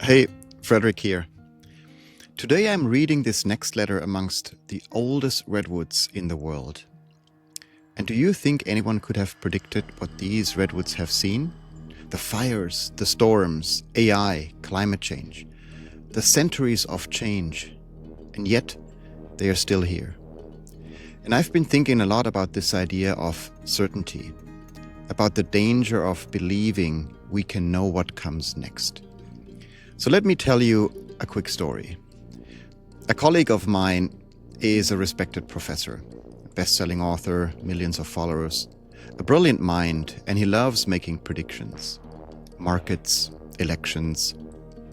Hey, Frederick here. Today I'm reading this next letter amongst the oldest redwoods in the world. And do you think anyone could have predicted what these redwoods have seen? The fires, the storms, AI, climate change, the centuries of change. And yet, they are still here. And I've been thinking a lot about this idea of certainty, about the danger of believing we can know what comes next. So let me tell you a quick story. A colleague of mine is a respected professor, a best-selling author, millions of followers, a brilliant mind, and he loves making predictions. Markets, elections,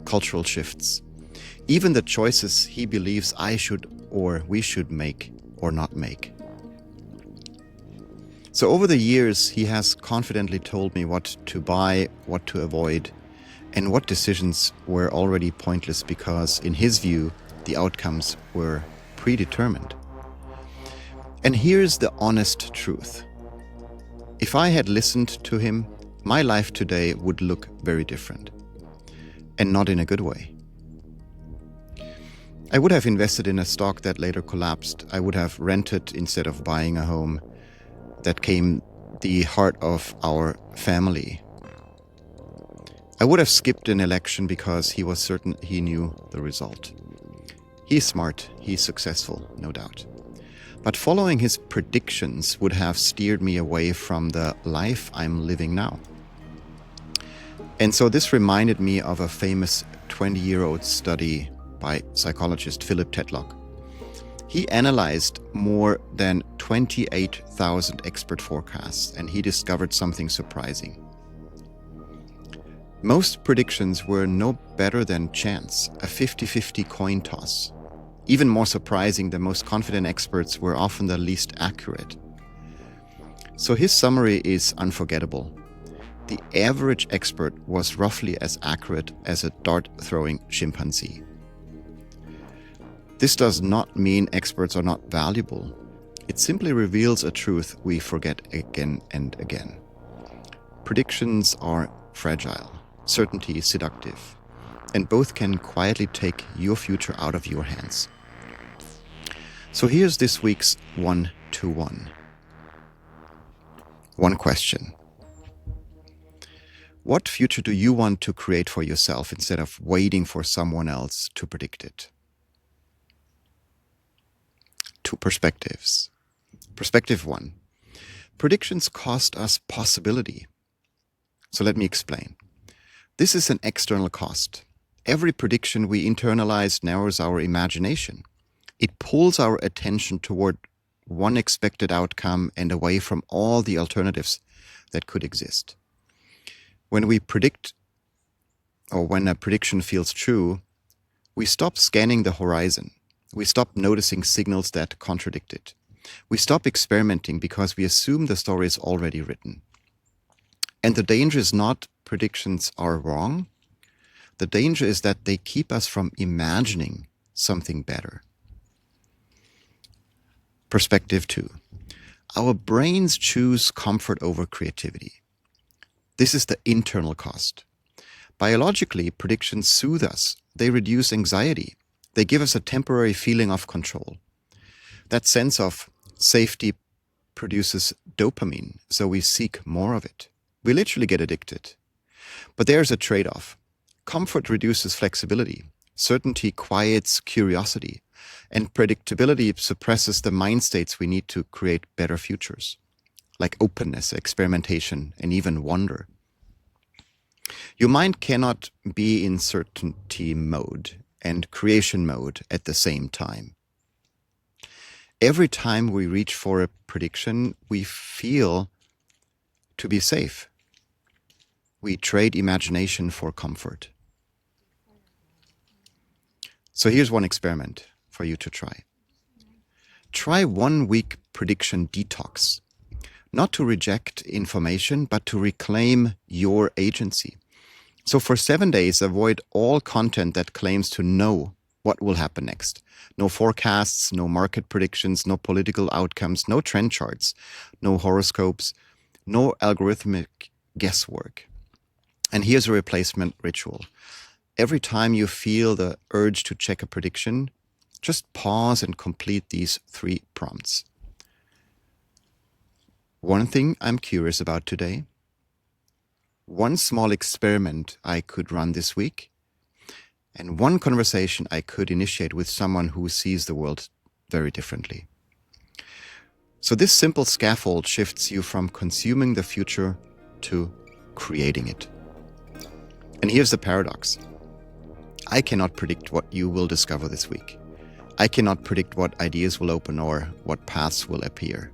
cultural shifts, even the choices he believes I should or we should make or not make. So over the years, he has confidently told me what to buy, what to avoid, and what decisions were already pointless because, in his view, the outcomes were predetermined. And here's the honest truth. If I had listened to him, my life today would look very different. And not in a good way. I would have invested in a stock that later collapsed. I would have rented instead of buying a home that came the heart of our family. I would have skipped an election because he was certain he knew the result. He's smart, he's successful, no doubt. But following his predictions would have steered me away from the life I'm living now. And so this reminded me of a famous 20-year-old study by psychologist Philip Tetlock. He analyzed more than 28,000 expert forecasts, and he discovered something surprising. Most predictions were no better than chance, a 50-50 coin toss. Even more surprising, the most confident experts were often the least accurate. So his summary is unforgettable. The average expert was roughly as accurate as a dart-throwing chimpanzee. This does not mean experts are not valuable. It simply reveals a truth we forget again and again. Predictions are fragile. Certainty is seductive, and both can quietly take your future out of your hands. So here's this week's 1-to-1. One question. What future do you want to create for yourself instead of waiting for someone else to predict it? Two perspectives. Perspective 1. Predictions cost us possibility. So let me explain. This is an external cost. Every prediction we internalize narrows our imagination. It pulls our attention toward one expected outcome and away from all the alternatives that could exist. When we predict, or when a prediction feels true, we stop scanning the horizon. We stop noticing signals that contradict it. We stop experimenting because we assume the story is already written. And the danger is not predictions are wrong. The danger is that they keep us from imagining something better. Perspective 2. Our brains choose comfort over creativity. This is the internal cost. Biologically, predictions soothe us. They reduce anxiety. They give us a temporary feeling of control. That sense of safety produces dopamine, so we seek more of it. We literally get addicted. But there's a trade-off. Comfort reduces flexibility. Certainty quiets curiosity. And predictability suppresses the mind states we need to create better futures, like openness, experimentation, and even wonder. Your mind cannot be in certainty mode and creation mode at the same time. Every time we reach for a prediction, we feel to be safe. We trade imagination for comfort. So here's one experiment for you to try. Try 1 week prediction detox. Not to reject information, but to reclaim your agency. So for 7 days, avoid all content that claims to know what will happen next. No forecasts, no market predictions, no political outcomes, no trend charts, no horoscopes, no algorithmic guesswork. And here's a replacement ritual. every time you feel the urge to check a prediction, just pause and complete these 3 prompts. One thing I'm curious about today. One small experiment I could run this week. And one conversation I could initiate with someone who sees the world very differently. So this simple scaffold shifts you from consuming the future to creating it. And here's the paradox. I cannot predict what you will discover this week. I cannot predict what ideas will open or what paths will appear.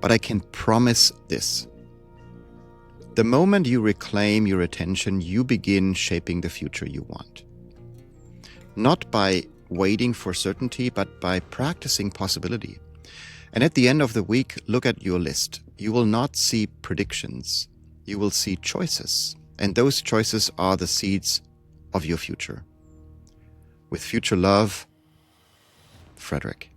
But I can promise this. The moment you reclaim your attention, you begin shaping the future you want. Not by waiting for certainty, but by practicing possibility. And at the end of the week, look at your list. You will not see predictions. You will see choices. And those choices are the seeds of your future. With future love, Frederick.